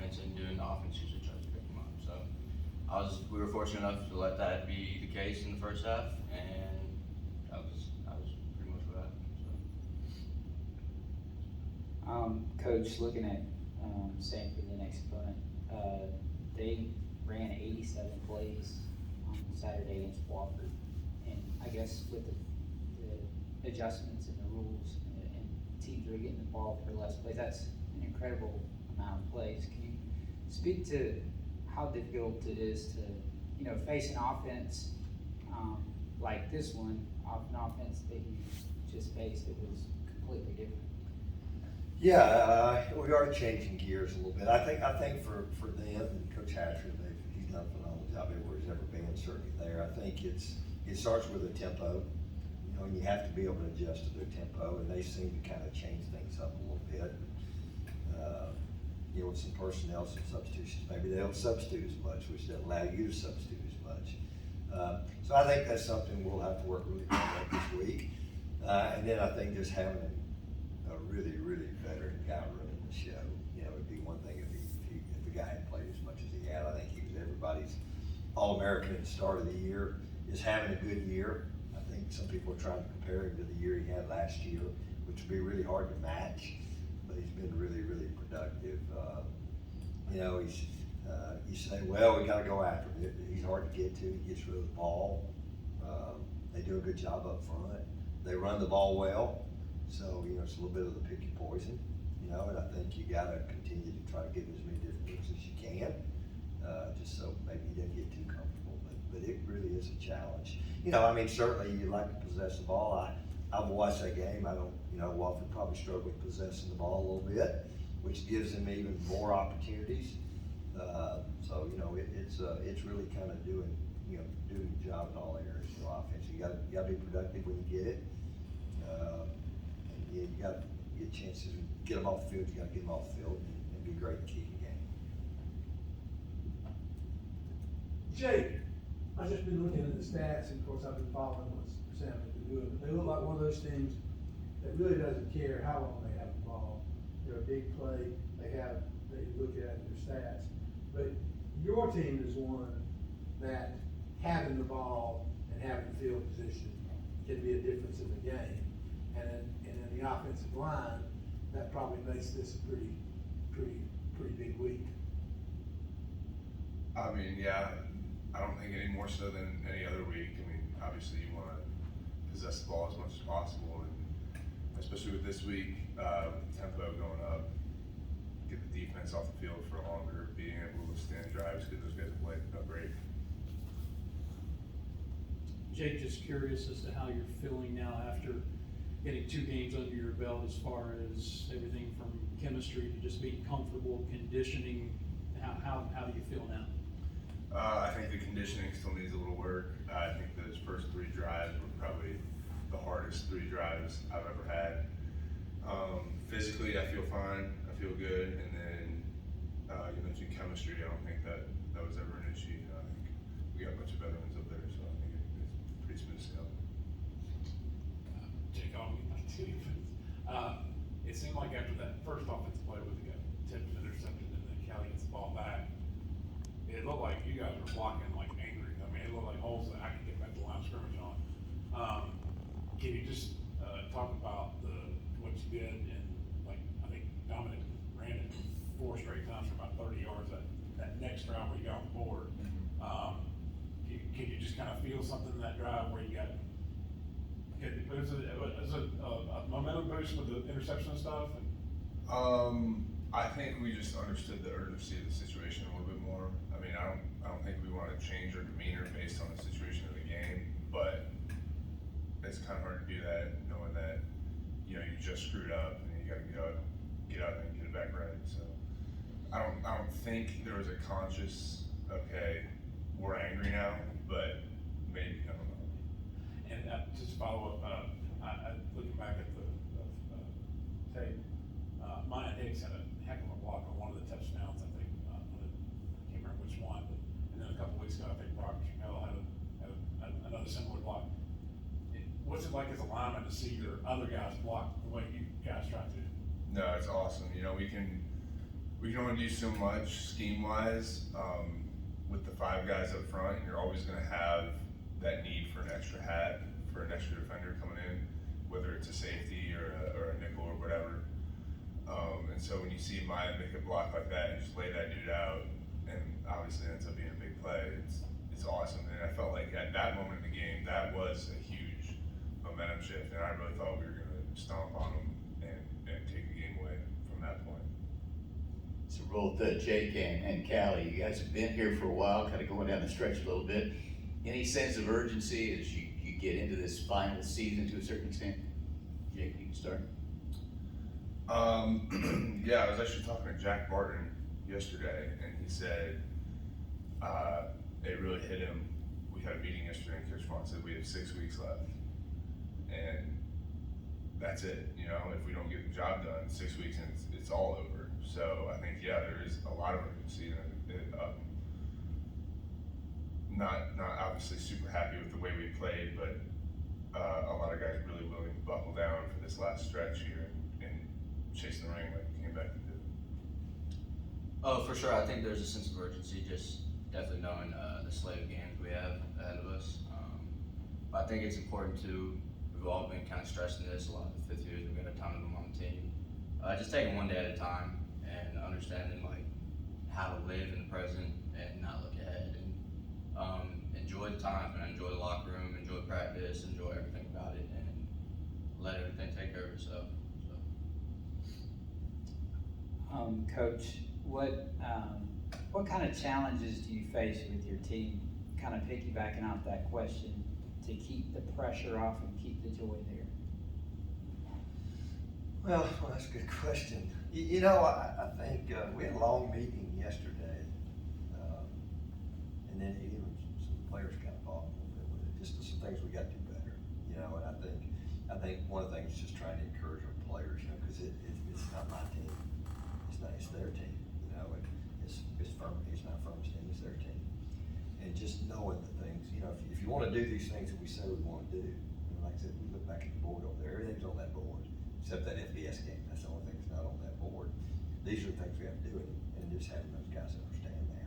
defense and doing the offense usually tries to pick them up. So we were fortunate enough to let that be the case in the first half, and that was pretty much what happened. So. Coach, looking at Sanford, the next opponent, they ran 87 plays on Saturday against Wofford, and I guess with the adjustments and the rules and teams are getting involved for less plays, that's an incredible amount of plays. Can you speak to how difficult it is to, face an offense like this one, an offense that you just faced that was completely different? Yeah, we are changing gears a little bit. I think for them and Coach Hatcher, he's done a phenomenal job everywhere he's ever been, certainly there. I think it starts with a tempo, and you have to be able to adjust to their tempo, and they seem to kind of change things up a little bit. With some personnel, some substitutions, maybe they don't substitute as much, which doesn't allow you to substitute as much. So I think that's something we'll have to work really hard at this week. And then I think just having a really, really veteran guy running the show, it'd be one thing if the guy had played as much as he had. I think he was everybody's All-American at the start of the year, is having a good year. I think some people are trying to compare him to the year he had last year, which would be really hard to match, but he's been really, really productive. You say, well, we got to go after him. He's hard to get to. He gets rid of the ball. They do a good job up front. They run the ball well. So, it's a little bit of the picky poison, and I think you got to continue to try to give him as many different looks as you can, just so maybe he doesn't get too comfortable. But it really is a challenge. Certainly you like to possess the ball. I've watched that game. I don't, Wofford probably struggled with possessing the ball a little bit, which gives them even more opportunities. So, it's really kind of doing the job in all areas of offense. You got to be productive when you get it. You got to get chances to get them off the field. You got to get them off the field and be great at kicking game. Jake, I've just been looking at the stats, and of course I've been following what Sam's been doing. But they look like one of those teams that really doesn't care how long they have the ball. They're a big play. They look at their stats. But your team is one that having the ball and having field position can be a difference in the game. And in the offensive line, that probably makes this a pretty big week. Yeah, I don't think any more so than any other week. Obviously you want to possess the ball as much as possible, and especially with this week, with tempo going up, get the defense off the field for longer, being able to withstand drives, because those guys have played a break. Jake, just curious as to how you're feeling now after getting 2 games under your belt, as far as everything from chemistry to just being comfortable, conditioning. How do you feel now? I think the conditioning still needs a little work. I think those first 3 drives were probably the hardest 3 drives I've ever had. Physically, I feel fine. I feel good. And then you mentioned chemistry. I don't think that was ever an issue. I think we got a bunch of veterans up there, so I think it's pretty smooth sailing. Jake, I'll get back to you. It seemed like after that first offensive play with the tipped interception and then Kelly gets the ball back, it looked like you guys were blocking like angry. It looked like holes that I could get back to the line of scrimmage on. Can you just talk about what you did, and I think Dominic ran it 4 straight times for about 30 yards that next drive where you got on the board. Can you just kind of feel something in that drive where you got it was a momentum boost with the interception and stuff? I think we just understood the urgency of the situation a little bit more. I don't think we want to change our demeanor based on the situation of the game, but it's kind of hard to do that knowing that you just screwed up and you got to get out and get it back right. So I don't think there was a conscious, okay, we're angry now, but maybe, I don't know. And just to follow up, looking back at the tape, Maya Hicks had a heck of a block on one of the touchdowns, I think. I can't remember which one, and then a couple weeks ago, I think Brock Chappelle had another similar block. What's it like as a lineman to see your other guys block the way you guys try to? No, it's awesome. We can we can only do so much scheme wise, with the 5 guys up front, and you're always gonna have that need for an extra hat, for an extra defender coming in, whether it's a safety or a nickel or whatever. And so when you see Maya make a block like that and just lay that dude out, and obviously it ends up being a big play, it's awesome. And I felt like at that moment in the game, that was a huge momentum shift, and I really thought we were gonna stomp on them and take the game away from that point. So both Jake and Callie, you guys have been here for a while, kind of going down the stretch a little bit. Any sense of urgency as you get into this final season to a certain extent? Jake, you can start. Yeah, I was actually talking to Jack Barton yesterday, and he said it really hit him. We had a meeting yesterday, and Coach Vaughn said we have 6 weeks left, and that's it. You know, if we don't get the job done, 6 weeks and it's all over. So I think there is a lot of urgency. Not obviously super happy with the way we played, but a lot of guys really willing to buckle down for this last stretch here and chase the ring like we came back to do. Oh, for sure. I think there's a sense of urgency, just definitely knowing the slate of games we have ahead of us. But I think it's important too. We've all been kind of stressing this. A lot of the fifth years, we've got a ton of them on the team. Just taking one day at a time and understanding like how to live in the present and not look ahead, and enjoy the time and enjoy the locker room, enjoy practice, enjoy everything about it, and let everything take care of itself. Coach, what kind of challenges do you face with your team? Kind of piggybacking off that question, to keep the pressure off and keep the joy there. Well, that's a good question. You know, I think we had a long meeting yesterday, and then even some players kind of fought a little bit with it. Just some things we got to do better, you know. And I think one of the things is just trying to encourage our players, you know, because it's not my team, it's their team, you know. And it's Furman, it's not Furman's team, it's their team. And just knowing the things, you know, if you want to do these things that we say we want to do, you know, like I said, we look back at the board over there, everything's on that board except that FBS game. That's the only thing that's not on that board. These are the things we have to do, and just having those guys understand that.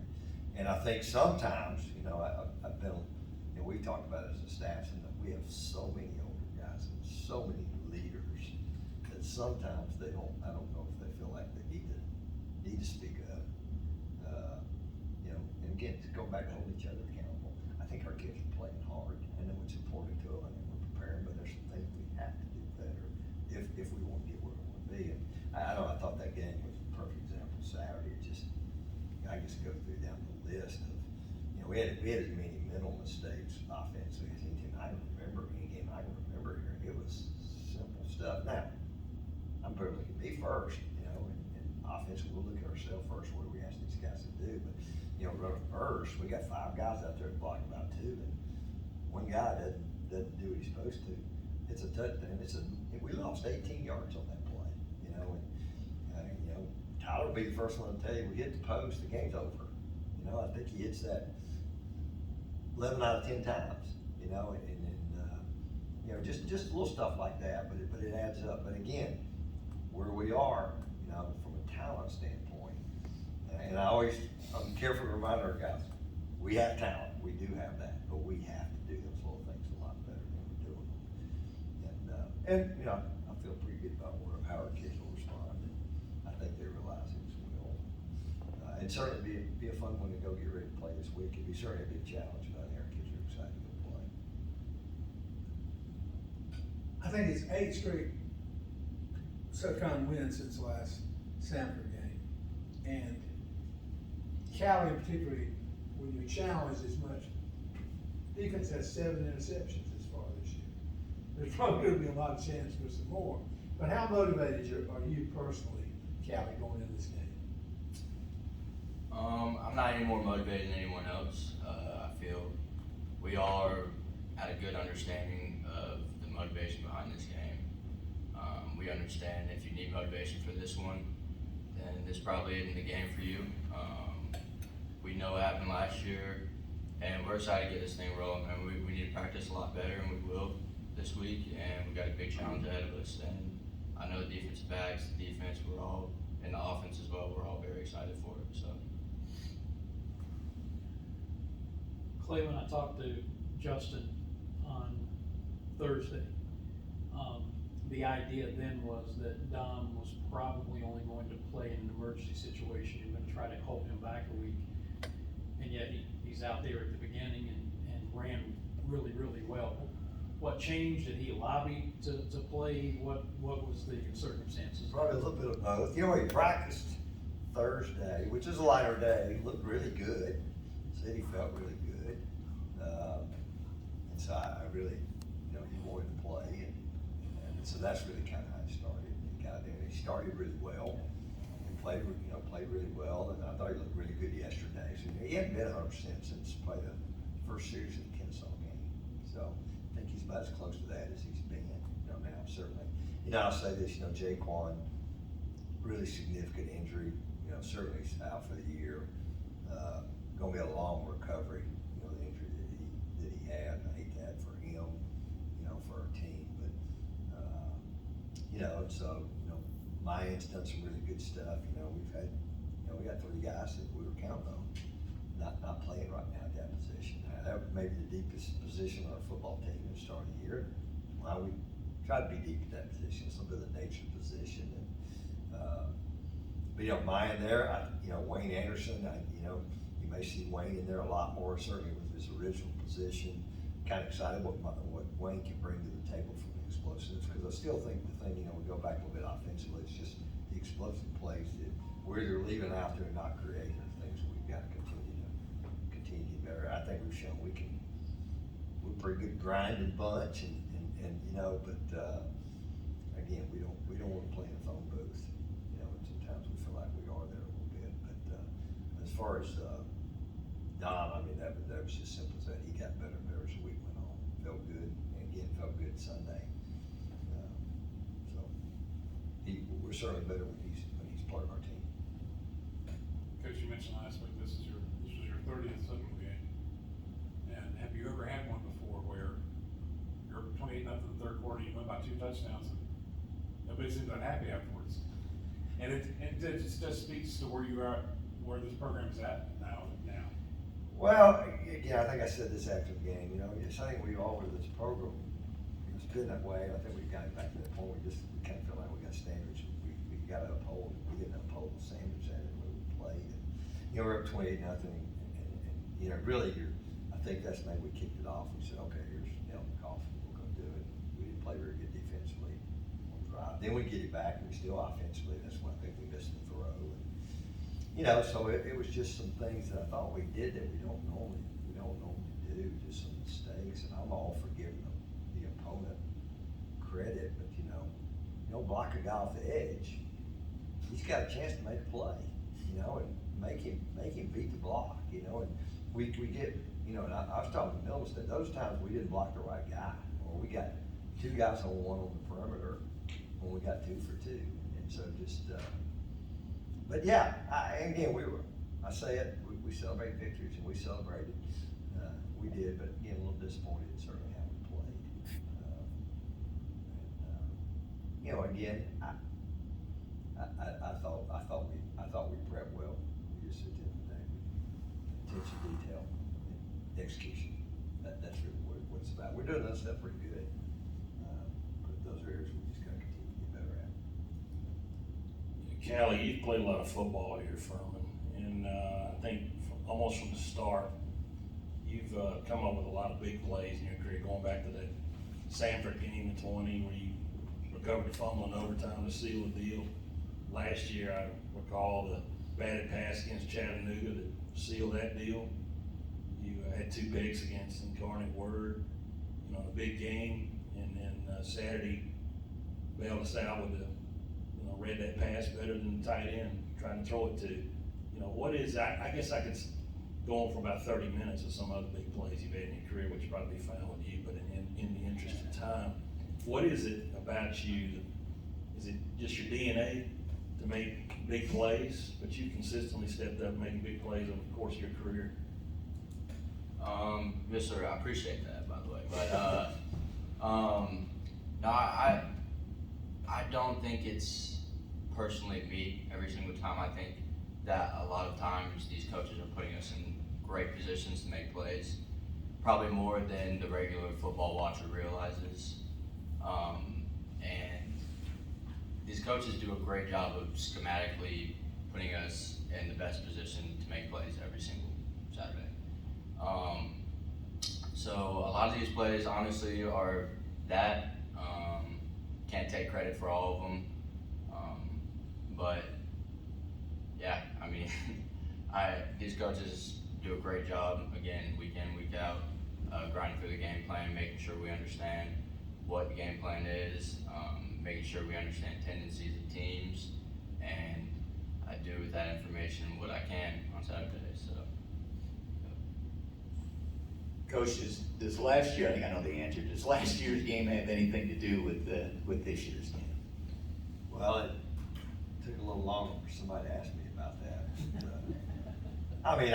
And I think sometimes, you know, I've been, you know, we talked about it as a staff, and we have so many older guys and so many leaders that sometimes I don't know if they feel like they need to speak up. You know, and again, to go back to holding each other accountable, I think our kids are playing hard. I know it's important to them, and we're preparing, but there's some things we have to do better if we want to get where we want to be. And I thought that game was a perfect example Saturday. It just, I just go through down the list of, you know, we had as many mental mistakes offensively as any team I can remember, any game I can remember here. It was simple stuff. Now, I'm probably looking at me first, you know, and offensively we'll look at ourselves first. What do we ask these guys to do? But, you know, running first, we got 5 guys out there blocking about 2, and one guy doesn't do what he's supposed to. It's a touchdown. We lost 18 yards on that play, you know, and you know, Tyler will be the first one to tell you, we hit the post, the game's over. You know, I think he hits that 11 out of 10 times, you know, and you know, just little stuff like that, but it adds up. But again, where we are, you know, from a talent standpoint, and I'm careful to remind our guys, we have talent, we do have that, but we have to do those little things a lot better than we're doing them. And you know, I feel pretty good about how our kids will respond, and I think they realize it as well. And certainly be a fun one to go get ready to play this week. It'd be certainly a big challenge, but I think our kids are excited to go play. I think it's 8 straight SoCon wins since the last Sanford game. And Callie particularly, when you're challenged as much, defense has 7 interceptions this far this year. There's probably gonna be a lot of chance for some more. But how motivated are you personally, Callie, going into this game? I'm not any more motivated than anyone else. I feel we are at a good understanding of the motivation behind this game. We understand if you need motivation for this one, then this probably isn't the game for you. We know what happened last year, and we're excited to get this thing rolling. And we need to practice a lot better, and we will this week. And we've got a big challenge ahead of us. And I know the defensive backs, the defense, we're all, and the offense as well, we're all very very excited for it. So Clay, when I talked to Justin on Thursday, the idea then was that Dom was probably only going to play in an emergency situation. You're gonna try to hold him back a week. And yet he's out there at the beginning and ran really, really well. What changed? Did he lobby to play? What was the circumstances? Probably a little bit of both. You know, he practiced Thursday, which is a lighter day. He looked really good. Said he felt really good. And so I really, you know, he wanted to play. And so that's really kind of how it started. He got there. He started really well. And played really well. And I thought he looked really good yesterday. So he hadn't been 100% since played the first series of the Kennesaw game. So I think he's about as close to that as he's been, you know, now, certainly. You know, I'll say this, you know, Jaquan, really significant injury, you know, certainly he's out for the year. Gonna be a long recovery, you know, the injury that he had. I hate that for him, you know, for our team, but, you know, and so, you know, Mayan's done some really good stuff. You know, we've had, you know, we got 3 guys that we were counting on, not playing right now at that position. That may be the deepest position on our football team at the start of the year. Well, we try to be deep at that position. It's a little bit of the nature of the position. And, but, you know, Mayan there, you know, Wayne Anderson, you know, you may see Wayne in there a lot more, certainly with his original position. Kind of excited what Wayne can bring to the table from the explosives, because I still think the thing, you know, we go back a little bit offensively, it's just the explosive plays that we're either leaving out there and not creating, or things that we've got to continue to get better. I think we've shown we're a pretty good grinding bunch, and you know, but again, we don't want to play in a phone booth, you know, and sometimes we feel like we are there a little bit. But as far as Dom, I mean, that was just simple as that. He got better and better as the week went on. Felt good, and again, felt good Sunday. So we're certainly better when he's part of our team. Coach, you mentioned last week, this was your 30th Seminole game. And have you ever had one before where you're 28-0 in the third quarter, you win by 2 touchdowns, and nobody seems unhappy afterwards? And it just speaks to where you are, where this program is at now. Well, again, I think I said this after the game. You know, it's something we always, this program, it's been that way. I think we've gotten back to that point. We kind of feel like we got standards we got to uphold. We didn't uphold the standards that we played. And, you know, we're up 28-0, and you know, really, I think that's maybe we kicked it off. We said, okay, here's Elton Coffin, we're going to do it. We didn't play very good defensively on the drive. Then we get it back, and we still offensively. That's when I think we missed the throw. And, you know, so it was just some things that I thought we did that we don't normally do, just some mistakes. And I'm all for giving the opponent credit, but you know, block a guy off the edge, he's got a chance to make a play, you know, and make him beat the block, you know. And we get, you know, and I was talking to Mills that those times we didn't block the right guy, or we got 2 guys on 1 on the perimeter when we got 2 for 2, and so just. But yeah, again, I say it, we celebrate victories, and we celebrated. We did, but again, a little disappointed in certainly how we played. You know, again, I thought we prepped well. We just at the end of the day, attention to detail, and execution. That's really what it's about. We're doing that stuff pretty good, but those are areas we just got to continue to get better at. Callie, you've played a lot of football here at Furman, and I think almost from the start, you've come up with a lot of big plays in your career, going back to that Sanford game in 20 where you recovered the fumble in overtime to seal the deal. Last year, I recall the batted pass against Chattanooga that sealed that deal. You had 2 picks against Incarnate Word, you know, a big game, and then Saturday bailed us out with read that pass better than the tight end trying to throw it to. You know, what is, I guess I could go on for about 30 minutes of some other big plays you've had in your career, which would probably be fine with you, but in the interest of time, what is it about you is it just your DNA to make big plays, but you consistently stepped up making big plays over the course of your career? Yes, sir, I appreciate that, by the way, but, no, I don't think it's personally me every single time. I think that a lot of times these coaches are putting us in great positions to make plays, probably more than the regular football watcher realizes. And these coaches do a great job of schematically putting us in the best position to make plays every single Saturday. So a lot of these plays, honestly, are that. Can't take credit for all of them. But yeah, I mean, these coaches do a great job, again, week in, week out, grinding through the game plan, making sure we understand what the game plan is, making sure we understand tendencies of teams, and I do with that information what I can on Saturdays. So. Coach, does last year, I think I know the answer, does last year's game have anything to do with this year's game? Well, it took a little longer for somebody to ask me about that. I mean,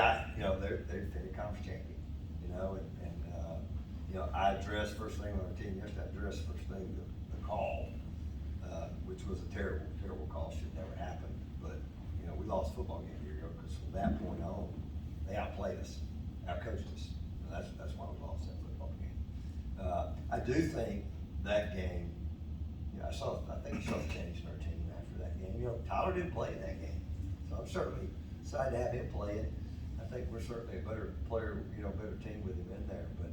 they're defending conference champion, and I addressed first thing on our team yesterday, I addressed first thing the call, which was a terrible, terrible call, should never happen. But, we lost a football game a year ago because from that point on, they outplayed us, outcoached us. That's why we lost that football game. I do think that game, I think you saw the change in our team after that game. Tyler didn't play in that game, so I'm certainly excited to have him play it. I think we're certainly a better player, better team with him in there. But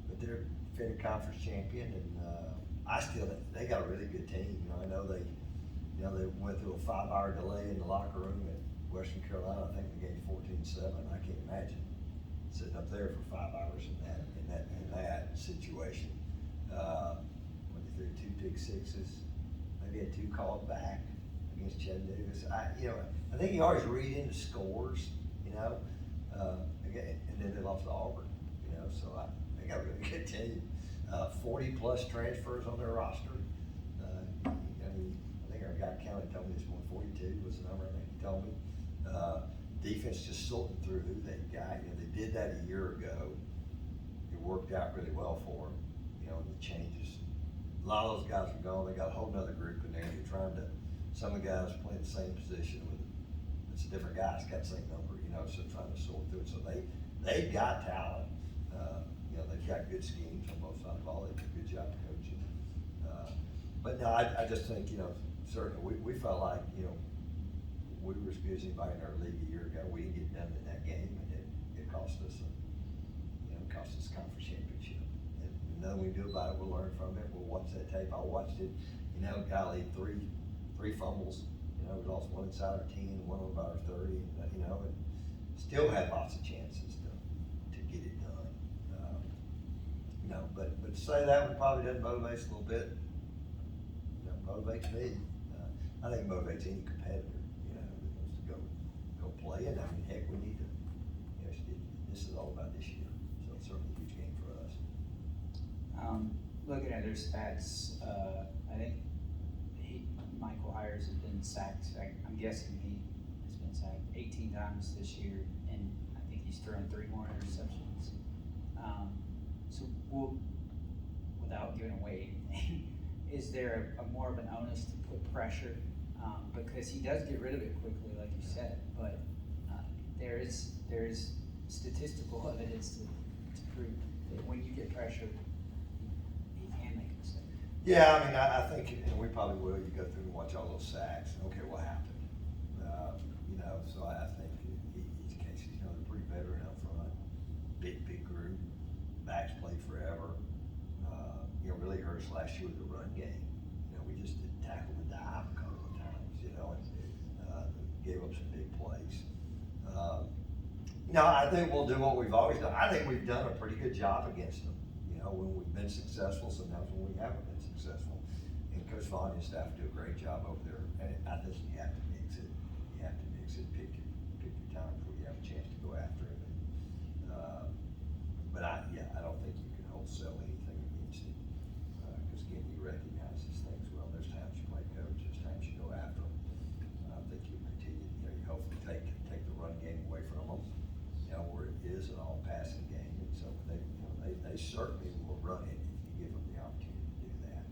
but they're defending conference champion, and they got a really good team. I know they went through a 5-hour delay in the locker room at Western Carolina. I think they gained 14-7. I can't imagine sitting up there for 5 hours in that situation. When they threw 2 pick sixes, maybe had 2 called back against Chattanooga. I think you always read into scores, again, and then they lost to Auburn, so they got a really good team. 40 plus transfers on their roster. I think our guy County told me this morning, 42 was the number I think he told me. Defense just sorting through who they got. They did that a year ago. It worked out really well for them. The changes. A lot of those guys are gone. They got a whole nother group in there. Some of the guys playing the same position with, it's a different guy. It's got the same number, so trying to sort through it. So they've got talent. They've got good schemes on both sides of the ball. They do a good job coaching. But no, I just think, certainly we felt like, we were as good as anybody in our league a year ago. We didn't get done in that game, and it cost us conference championship. And nothing we do about it, we'll learn from it. We'll watch that tape. I watched it. Golly, three fumbles. We lost one inside our 10, one over our 30. And still had lots of chances to get it done. But to say that one probably doesn't motivate us a little bit. Motivates me. I think it motivates any competitor. That wants to go play it. Heck, we need to. This is all about this year, so it's certainly a huge game for us. Looking at their stats, I think Michael Hires has been sacked. I'm guessing he has been sacked 18 times this year, and I think he's thrown 3 more interceptions. Without giving away anything, is there a more of an onus to put pressure? Because he does get rid of it quickly, like you said, but there is statistical evidence to prove that when you get pressure, he can make a mistake. Yeah, I think, and we probably will. You go through and watch all those sacks. Okay, what happened? So I think in each case, they're pretty veteran up front, big group, backs play forever. Really hurt us last year with the run game. We just didn't tackle the dive a couple of times, and gave up some big plays. I think we'll do what we've always done. I think we've done a pretty good job against them. When we've been successful, sometimes when we haven't been successful. And Coach Vaughn and his staff do a great job over there. And I think you have to mix it. Pick your time before you have a chance to go after it. But I don't think you can wholesale anything against it. Because again, you recognize these things well. There's times you play coach, there's times you go after them. I think you continue, you hopefully take the run game away from them. Where it is an all passing game. And so they certainly will run it if you give them the opportunity to do that.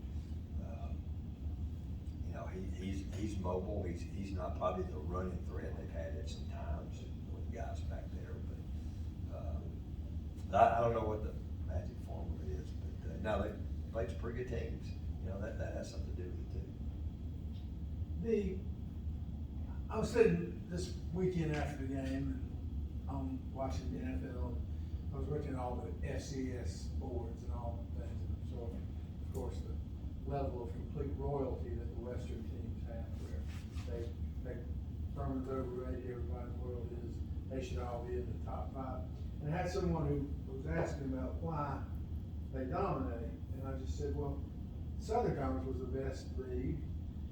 he's mobile, he's not probably the running threat they've had at some times with guys back there, but I don't know what the magic formula is, but, no, they played some pretty good teams, you know, that has something to do with it too. I was sitting this weekend after the game, and I'm watching the NFL. I was looking at all the FCS boards and all the things, and so, of course, the level of complete royalty that the Western teams have, where they Furman's overrated, everybody's world is, they should all be in the top 5. And I had someone who was asking about why they dominate, and I just said, well, Southern Conference was the best league,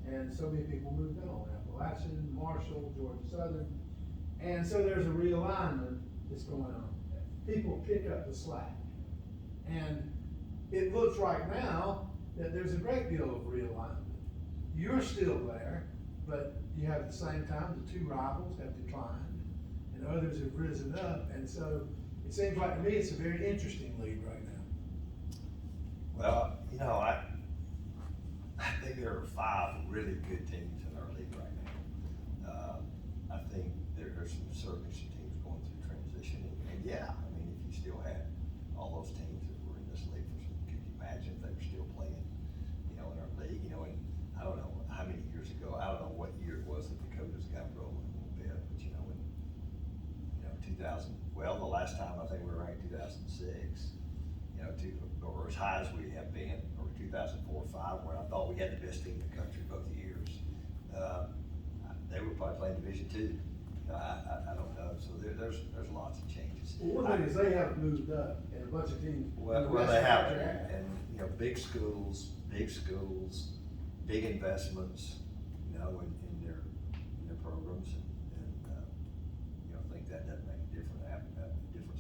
and so many people moved on. Appalachian, Marshall, Georgia Southern, and so there's a realignment that's going on. People pick up the slack, and it looks right now that there's a great deal of realignment. You're still there, but you have at the same time the 2 rivals have declined, and others have risen up, and so it seems like to me it's a very interesting league right now. Well, you know, I think there are 5 really good teams in our league right now. I think there's certainly some teams going through transition, and yeah, I mean, if you still had all those teams that were in this league, could you imagine if they were still playing, you know, in our league, you know, and I don't know how many years ago, I don't know what year it was that the Dakotas got rolling a little bit, but you know, in, 2000, well, the last time I think we were ranked 2006, you know, or as high as we have been, or 2004 or 5, where I thought we had the best team in the country both years. They were probably playing Division II. I don't know. So there's lots of changes. Well, one thing is they haven't moved up, and a bunch of teams. Well, they haven't, and you know, big schools, big investments, you know, in their programs, and you know, I think that doesn't make a difference.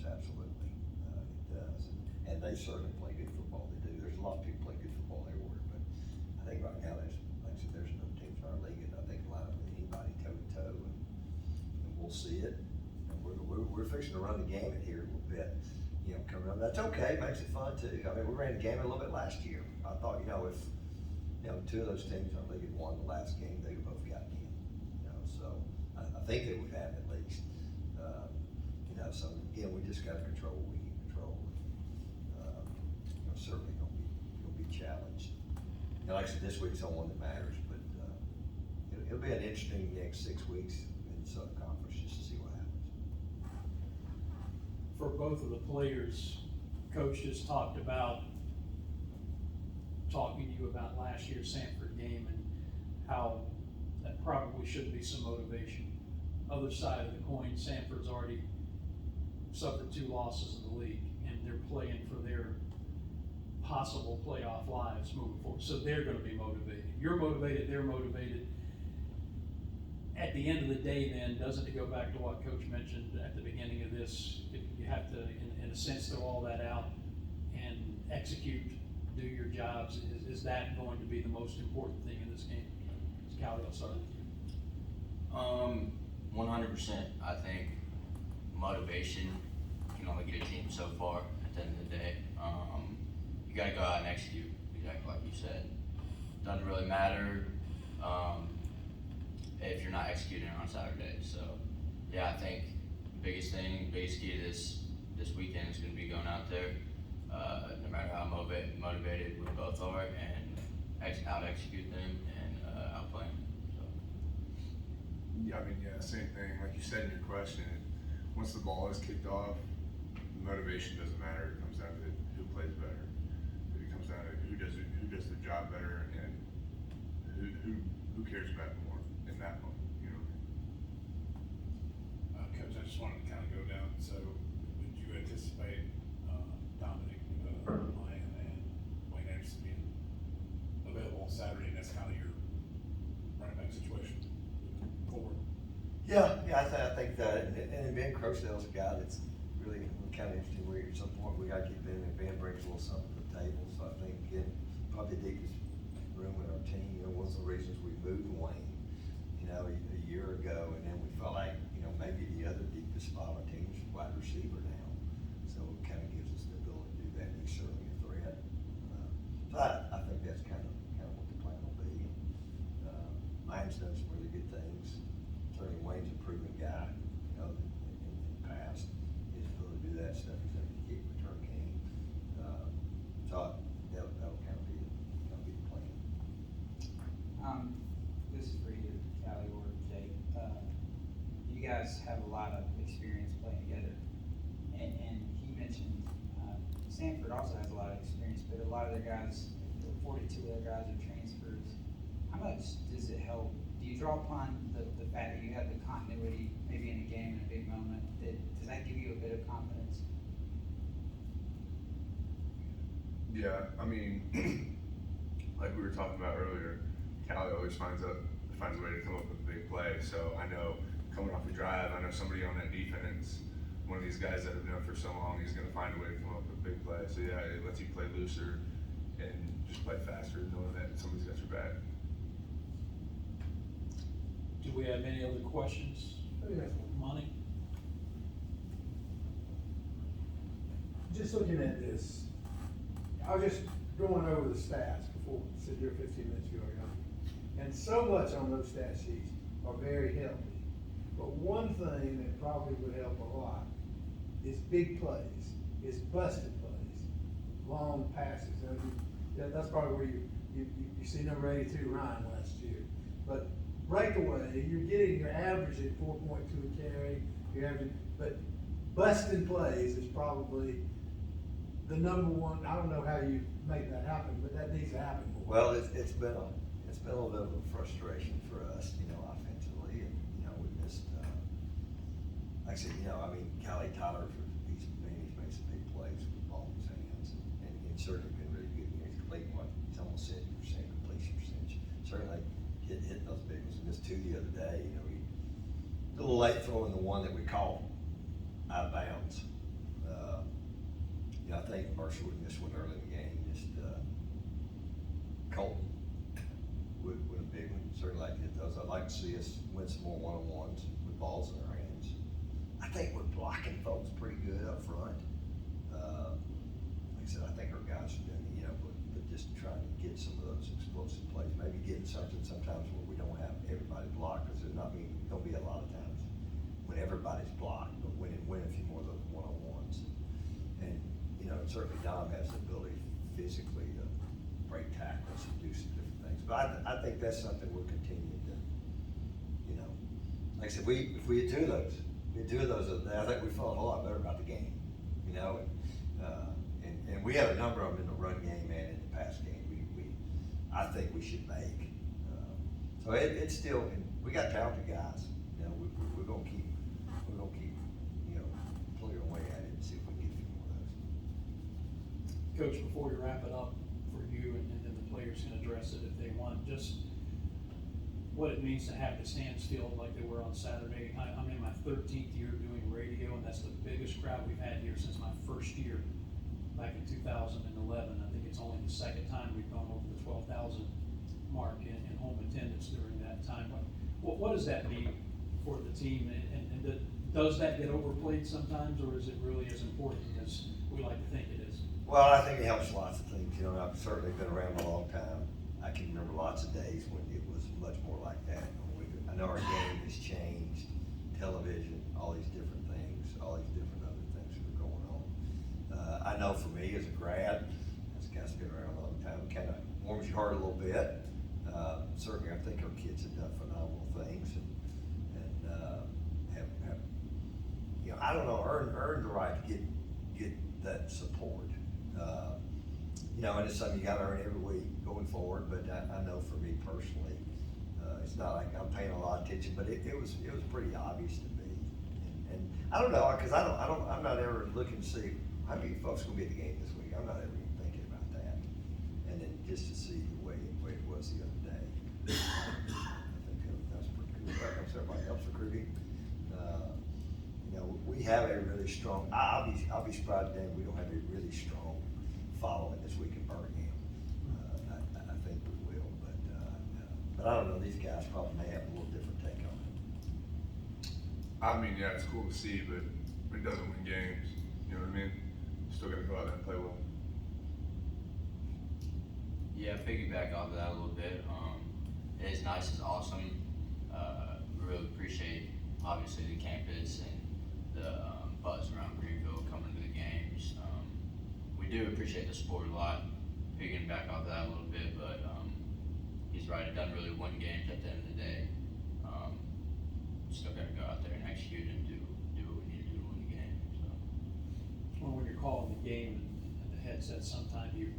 Absolutely, it does, and they certainly play good football. They do. There's a lot of people play good football everywhere, but I think right now there's, like I said, there's no teams in our league that I think line up with anybody toe to toe, and we'll see it. And we're fixing to run the gamut here a little bit, you know, coming up. That's okay. Makes it fun too. I mean, we ran the gamut a little bit last year. I thought, you know, if 2 of those teams in our league had won the last game, they would both gotten in. You know, so I think they would have at least. You know, so again, we just got to control what we can control. You know, certainly gonna be challenged. You know, like I said, this week's the one that matters, but it'll be an interesting next 6 weeks in the Southern Conference just to see what happens. For both of the players, Coach just talked about talking to you about last year's Sanford game and how that probably should be some motivation. Other side of the coin, Sanford's already suffered 2 losses in the league, and they're playing for their possible playoff lives moving forward. So they're gonna be motivated. You're motivated, they're motivated. At the end of the day then, doesn't it go back to what Coach mentioned at the beginning of this? You have to, in a sense, throw all that out and execute, do your jobs. Is that going to be the most important thing in this game? Callie, I'll start with you. 100%. I think motivation can only get a team so far at the end of the day. You gotta go out and execute, exactly like you said. Doesn't really matter if you're not executing on Saturday. So yeah, I think the biggest key to this weekend is gonna be going out there, no matter how motivated we both are, and out execute them and outplay them. So. Yeah, I mean, yeah, same thing. Like you said in your question, once the ball is kicked off, motivation doesn't matter. It comes down to who plays better. It comes down to who does the job better, and who cares about it more in that moment. You know. Coach, I just wanted to kind of go down. So, would you anticipate Dominic Lyon and Wayne Anderson being available on Saturday? And that's kind of your running back situation moving forward. Yeah, I think that, and Ben Crocell's a guy that's really kind of interesting. Where at some point we got to get Ben, and Ben brings a little something to the table. So I think again, probably the deepest room in our team. You know, one of the reasons we moved Wayne, you know, a year ago, and then we felt like, you know, maybe the other deepest spot on our team is wide receiver now. So it kind of gives us the ability to do that. And he's certainly a threat. So I think that's kind of what the plan will be. Lions done certainly Wayne's a proven guy, you know, in the past, his ability to do that stuff, he's a kick return game. So that'll kind of be the plan. This is for either Callie or Jake. You guys have a lot of experience playing together. And he mentioned, Stanford also has a lot of experience, but a lot of their guys, 42 of their guys are transfers. How much does it help? Do you draw upon the fact that you have the continuity, maybe in a game, in a big moment, does that give you a bit of confidence? Yeah, I mean, like we were talking about earlier, Callie always finds a way to come up with a big play. So I know coming off a drive, I know somebody on that defense, one of these guys that have known for so long, he's gonna find a way to come up with a big play. So yeah, it lets you play looser and just play faster, knowing that somebody's got your back. Do we have any other questions? Monty? Just looking at this, I was just going over the stats before, sit here 15 minutes ago, and so much on those stat sheets are very healthy. But one thing that probably would help a lot is big plays, is busted plays, long passes. That's probably where you see number 82 Ryan last year. But breakaway, you're averaging 4.2 a carry, but busting plays is probably the number one. I don't know how you make that happen, but that needs to happen more. Well, it's been a little bit of a frustration for us, you know, offensively, and, you know, we missed, like I said, you know, I mean, Callie Tyler, he's made some big plays with the ball in his hands, and certainly been really good. You know, he's completing he's almost 70% completion percentage. Certainly hitting those big ones. We missed 2 the other day, you know, he a little late throwing the one that we caught out of bounds. You know, I think Mercer would miss one early in the game, just, Colton with a big one. Certainly like to hit those. I'd like to see us win some more one-on-ones with balls in our hands. I think we're blocking folks pretty good up front. Like I said, I think our guys are doing, you know, but just trying to get some of those explosive plays, maybe getting something sometimes where we don't have everybody blocked, because there's not gonna be a lot of times when everybody's blocked, but win a few more of those one-on-ones. And, you know, certainly Dom has the ability physically to break tackles and do some different things. But I think that's something we're continuing to, you know, like I said, if we had 2 of those, I think we felt a whole lot better about the game, you know, and we had a number of them in the run game and in the pass game. I think we should make. So it's still, we got talented guys. You know, we're gonna keep, you know, plugging away at it and see if we can get a few more of those. Coach, before we wrap it up for you, and then the players can address it if they want, just what it means to have the stands filled like they were on Saturday. I'm in my 13th year doing radio, and that's the biggest crowd we've had here since my first year back in 2011. I think it's only the second time we've gone over the 12,000 mark in home attendance during that time. What does that mean for the team, and does that get overplayed sometimes, or is it really as important as we like to think it is? Well, I think it helps lots of things. You know, I've certainly been around a long time. I can remember lots of days when it was much more like that. I know our game has changed, television, all these different things, all these different other things that are going on. I know for me as a grad, as a guy's been around a long time, it kind of warms your heart a little bit. Certainly, I think our kids have done phenomenal things, and have, you know, I don't know, earned the right to get that support. You know, and it's something you gotta earn every week going forward, but I know for me personally, it's not like I'm paying a lot of attention, but it was pretty obvious to me. And I don't know, cause I'm not ever looking to see how many folks gonna be at the game this week. I'm not ever even thinking about that. And then just to see the way it was the other day, I think that's pretty cool. Thanks everybody else recruiting. You know, we have a really strong, I'll be surprised then we don't have a really strong following this week in Birmingham. I think we will, but I don't know, these guys probably may have a little different take on it. I mean, yeah, it's cool to see, but it doesn't win games. You know what I mean? Still gotta go out there and play well. Yeah, piggyback off of that a little bit. It is nice, it's awesome. We really appreciate we do appreciate the support a lot, picking back off that a little bit, but, he's right, it doesn't really win games at the end of the day. Still gotta go out there and execute and do what we need to do to win the game, so. Well, when you're calling the game and the headset, sometimes you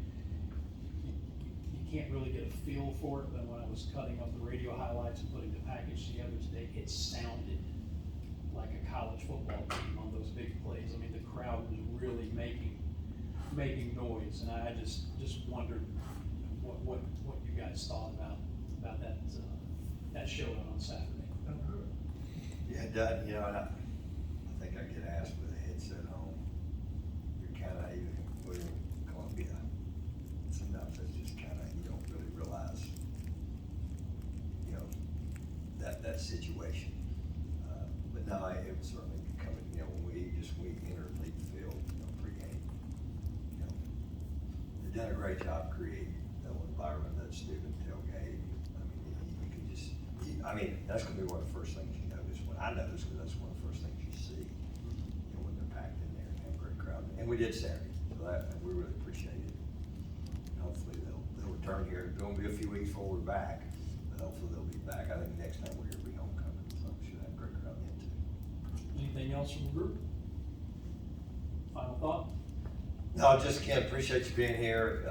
can't really get a feel for it, but when I was cutting up the radio highlights and putting the package together today, it sounded like a college football team on those big plays. I mean, the crowd was really making noise, and I just wondered what you guys thought about that showdown on Saturday. Yeah, it does, you know, and I think I get asked with a headset on, you're kinda, even when you're in Columbia, sometimes it's just kinda, you don't really realize, you know, that situation. But no, it was certainly coming, you know, when we entered the field, you know, pregame, you know, they've done a great job creating that environment, that student tailgate. I mean, you can just, I mean, that's gonna be one of the first things you notice. I noticed, because that's one of the first things you see, you know, when they're packed in there and have a great crowd. And we did Saturday, so we really appreciate it. And hopefully they'll return here. It's gonna be a few weeks before we're back, but hopefully they'll be back. I think next time we're here will be homecoming, so we should have a great crowd then too. Anything else from the group? Final thought? No, just Ken, appreciate you being here.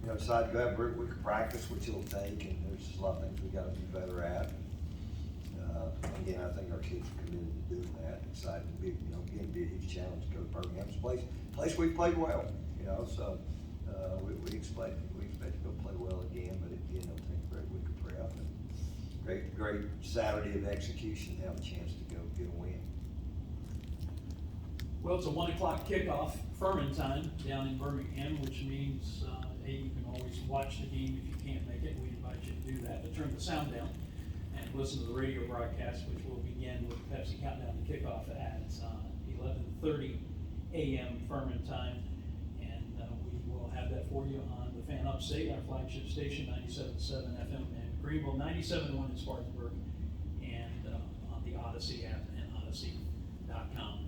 You know, decided to go have a week of practice, which it'll take, and there's just a lot of things we gotta be better at. Again, I think our kids are committed to doing that, excited to be, you know, again, be a huge challenge to go to Birmingham's place we've played well, you know, so, we expect to go play well again, but again, it'll take a great week of prep and great Saturday of execution to have a chance to go get a win. Well, it's a 1 o'clock kickoff, Furman time, down in Birmingham, which means, you can always watch the game if you can't make it. We invite you to do that, but turn the sound down and listen to the radio broadcast, which will begin with Pepsi Countdown to Kickoff at 11:30 a.m. Furman time. And we will have that for you on the Fan Upstate, our flagship station, 97.7 FM in Greenville, 97.1 in Spartanburg, and on the Odyssey app and odyssey.com.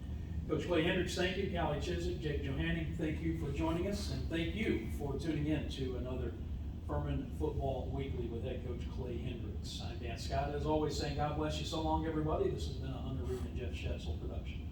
Coach Clay Hendricks, thank you. Callie Chiswick, Jake Johanning, thank you for joining us, and thank you for tuning in to another Furman Football Weekly with head coach Clay Hendricks. I'm Dan Scott, as always, saying God bless you so long, everybody. This has been a Hunter Reed and Jeff Stetzel production.